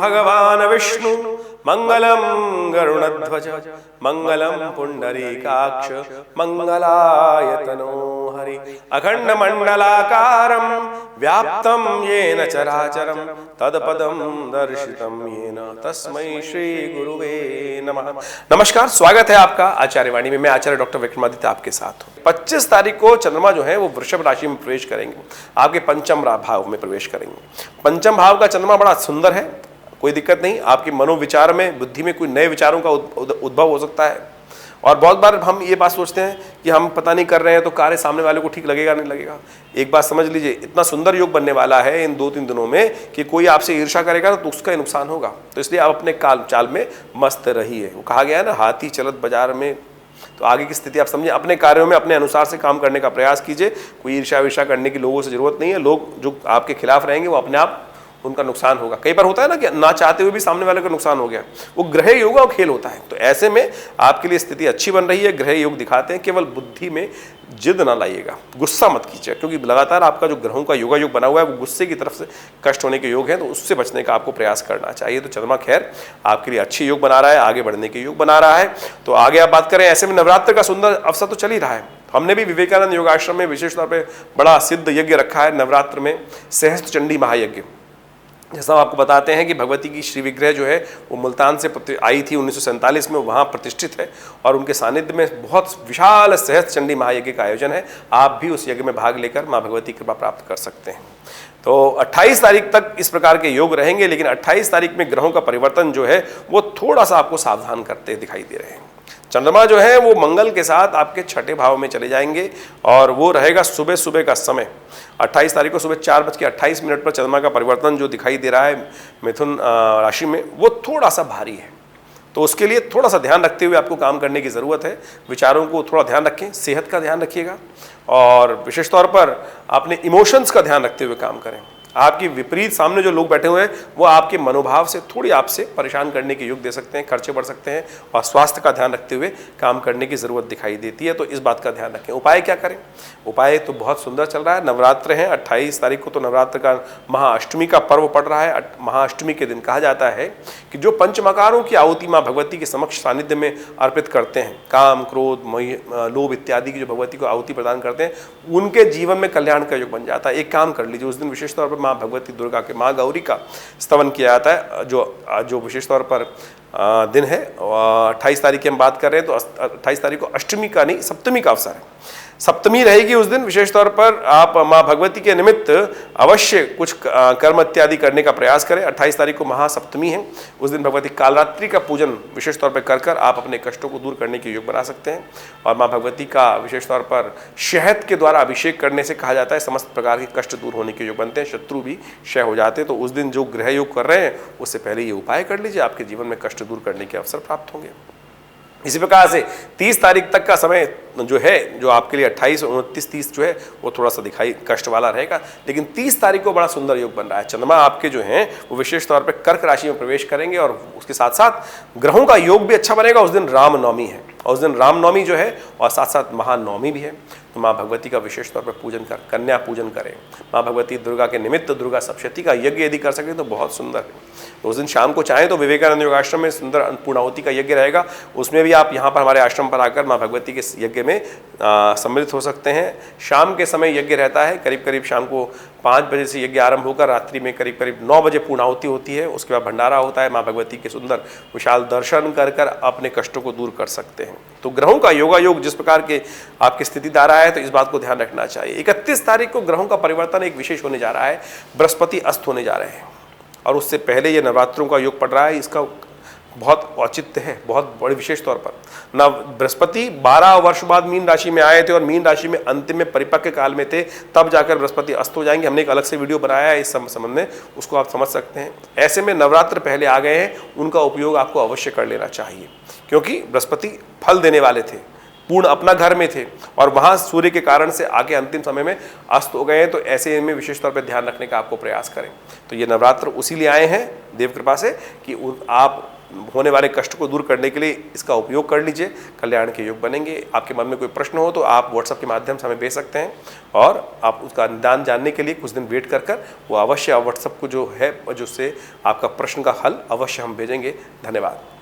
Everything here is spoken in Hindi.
भगवान् विष्णु मंगलम गरुड़ध्वज मंगलम पुंडरीकाक्ष मंगलायतनो हरि अखंड मंडलाकारं व्याप्तं येन चराचरं तत्पदं दर्शितं येन तस्मै श्री गुरुवे नमः। नमस्कार, स्वागत है आपका आचार्य वाणी में। मैं आचार्य डॉक्टर विक्रमादित्य आपके साथ हूँ। 25 तारीख को चंद्रमा जो है वो वृषभ राशि में प्रवेश करेंगे, आपके पंचम भाव में प्रवेश करेंगे। पंचम भाव का चंद्रमा बड़ा सुंदर है, कोई दिक्कत नहीं। आपकी मनोविचार में, बुद्धि में कोई नए विचारों का उद्भव हो सकता है। और बहुत बार हम ये बात सोचते हैं कि हम पता नहीं कर रहे हैं तो कार्य सामने वाले को ठीक लगेगा नहीं लगेगा। एक बात समझ लीजिए, इतना सुंदर योग बनने वाला है इन 2-3 दिनों में कि कोई आपसे ईर्ष्या करेगा तो उसका ही नुकसान होगा। तो इसलिए आप अपने चाल में मस्त रहिए। वो कहा गया है ना, हाथी चलत बाजार में। तो आगे की स्थिति आप समझिए, अपने कार्यों में अपने अनुसार से काम करने का प्रयास कीजिए। कोई ईर्ष्या विर्ष्या करने की लोगों से जरूरत नहीं है। लोग जो आपके खिलाफ रहेंगे वो अपने आप उनका नुकसान होगा। कई बार होता है ना कि ना चाहते हुए भी सामने वाले का नुकसान हो गया, वो ग्रह योग और खेल होता है। तो ऐसे में आपके लिए स्थिति अच्छी बन रही है, ग्रह योग दिखाते हैं। केवल बुद्धि में जिद ना लाइएगा, गुस्सा मत कीजिए, क्योंकि लगातार आपका जो ग्रहों का योगा योग बना हुआ है वो गुस्से की तरफ से कष्ट होने के योग है, तो उससे बचने का आपको प्रयास करना चाहिए। तो चंद्रमा खैर आपके लिए अच्छे योग बना रहा है, आगे बढ़ने के योग बना रहा है। तो आगे आप बात करें, ऐसे में नवरात्र का सुंदर अवसर तो चल ही रहा है। हमने भी विवेकानंद योगाश्रम में विशेष तौर पर बड़ा सिद्ध यज्ञ रखा है नवरात्र में, सहस्त्र चंडी महायज्ञ। जैसा हम आपको बताते हैं कि भगवती की श्री विग्रह जो है वो मुल्तान से आई थी 1947 में, वहाँ प्रतिष्ठित है और उनके सानिध्य में बहुत विशाल सहस्त्र चंडी महायज्ञ का आयोजन है। आप भी उस यज्ञ में भाग लेकर माँ भगवती की कृपा प्राप्त कर सकते हैं। तो 28 तारीख तक इस प्रकार के योग रहेंगे, लेकिन 28 तारीख में ग्रहों का परिवर्तन जो है वो थोड़ा सा आपको सावधान करते दिखाई दे रहे हैं। चंद्रमा जो है वो मंगल के साथ आपके छठे भाव में चले जाएंगे और वो रहेगा सुबह सुबह का समय। 28 तारीख को सुबह 4:28 पर चंद्रमा का परिवर्तन जो दिखाई दे रहा है मिथुन राशि में, वो थोड़ा सा भारी है। तो उसके लिए थोड़ा सा ध्यान रखते हुए आपको काम करने की ज़रूरत है। विचारों को थोड़ा ध्यान रखें, सेहत का ध्यान रखिएगा और विशेष तौर पर अपने इमोशंस का ध्यान रखते हुए काम करें। आपकी विपरीत सामने जो लोग बैठे हुए हैं वो आपके मनोभाव से थोड़ी आपसे परेशान करने के योग दे सकते हैं, खर्चे बढ़ सकते हैं और स्वास्थ्य का ध्यान रखते हुए काम करने की ज़रूरत दिखाई देती है। तो इस बात का ध्यान रखें। उपाय क्या करें? उपाय तो बहुत सुंदर चल रहा है। नवरात्र हैं, 28 तारीख को तो नवरात्र का महाअष्टमी का पर्व पड़ रहा है। महाअष्टमी के दिन कहा जाता है कि जो पंचमकारों की आहुति माँ भगवती के समक्ष सानिध्य में अर्पित करते हैं, काम क्रोध लोभ इत्यादि की जो भगवती को आहुति प्रदान करते हैं, उनके जीवन में कल्याण का योग बन जाता है। एक काम कर लीजिए, उस दिन विशेष तौर पर माँ भगवती दुर्गा के, माँ गौरी का स्तवन किया जाता है। जो विशेष तौर पर दिन है 28 तारीख की हम बात कर रहे हैं, तो 28 तारीख को अष्टमी का नहीं, सप्तमी का अवसर है। सप्तमी रहेगी उस दिन। विशेष तौर पर आप माँ भगवती के निमित्त अवश्य कुछ कर्म इत्यादि करने का प्रयास करें। 28 तारीख को महासप्तमी है, उस दिन भगवती कालरात्रि का पूजन विशेष तौर पर कर आप अपने कष्टों को दूर करने के योग बना सकते हैं। और माँ भगवती का विशेष तौर पर शहद के द्वारा अभिषेक करने से कहा जाता है समस्त प्रकार के कष्ट दूर होने के योग बनते हैं, शत्रु भी क्षय हो जाते हैं। तो उस दिन जो ग्रह योग कर रहे हैं उससे पहले ये उपाय कर लीजिए, आपके जीवन में कष्ट दूर करने के अवसर प्राप्त होंगे। इसी प्रकार से 30 तारीख तक का समय जो है, जो आपके लिए 28, 29, 30 जो है वो थोड़ा सा दिखाई कष्ट वाला रहेगा, लेकिन 30 तारीख को बड़ा सुंदर योग बन रहा है। चंद्रमा आपके जो हैं वो विशेष तौर पर कर्क राशि में प्रवेश करेंगे और उसके साथ साथ ग्रहों का योग भी अच्छा बनेगा। उस दिन रामनवमी है और उस दिन रामनवमी जो है और साथ साथ महानवमी भी है। तो माँ भगवती का विशेष तौर पर पूजन कर, कन्या पूजन करें। माँ भगवती दुर्गा के निमित्त दुर्गा सप्तशती का यज्ञ यदि कर सकें तो बहुत सुंदर है। तो उस दिन शाम को चाहें तो विवेकानंद योगाश्रम में सुंदर पूर्णाहुति का यज्ञ रहेगा, उसमें भी आप यहाँ पर हमारे आश्रम पर आकर माँ भगवती के यज्ञ में सम्मिलित हो सकते हैं। शाम के समय यज्ञ रहता है, करीब करीब शाम को 5 बजे से यज्ञ आरंभ होकर रात्रि में करीब करीब 9 बजे पूर्णाहुति होती है। उसके बाद भंडारा होता है। माँ भगवती के सुंदर विशाल दर्शन कर अपने कष्टों को दूर कर सकते हैं। तो ग्रहों का योगा योग जिस प्रकार के आपकी स्थिति आ रहा है, तो इस बात को ध्यान रखना चाहिए। 31 तारीख को ग्रहों का परिवर्तन एक विशेष होने जा रहा है, बृहस्पति अस्त होने जा रहे हैं और उससे पहले ये नवरात्रों का योग पड़ रहा है। इसका बहुत औचित्य है, बहुत बड़े विशेष तौर पर। नव बृहस्पति 12 वर्ष बाद मीन राशि में आए थे और मीन राशि में अंतिम में परिपक्व काल में थे, तब जाकर बृहस्पति अस्त हो जाएंगे। हमने एक अलग से वीडियो बनाया है इस संबंध में, उसको आप समझ सकते हैं। ऐसे में नवरात्र पहले आ गए हैं, उनका उपयोग आपको अवश्य कर लेना चाहिए, क्योंकि बृहस्पति फल देने वाले थे, पूर्ण अपना घर में थे और वहाँ सूर्य के कारण से आगे अंतिम समय में अस्त हो गए हैं। तो ऐसे में विशेष तौर पर ध्यान रखने का आपको प्रयास करें। तो ये नवरात्र उसी लिए आए हैं देव कृपा से कि आप होने वाले कष्ट को दूर करने के लिए इसका उपयोग कर लीजिए, कल्याण के योग बनेंगे। आपके मन में कोई प्रश्न हो तो आप व्हाट्सएप के माध्यम से हमें भेज सकते हैं और आप उसका निदान जानने के लिए कुछ दिन वेट कर वो अवश्य व्हाट्सएप को जो है, जो उससे आपका प्रश्न का हल अवश्य हम भेजेंगे। धन्यवाद।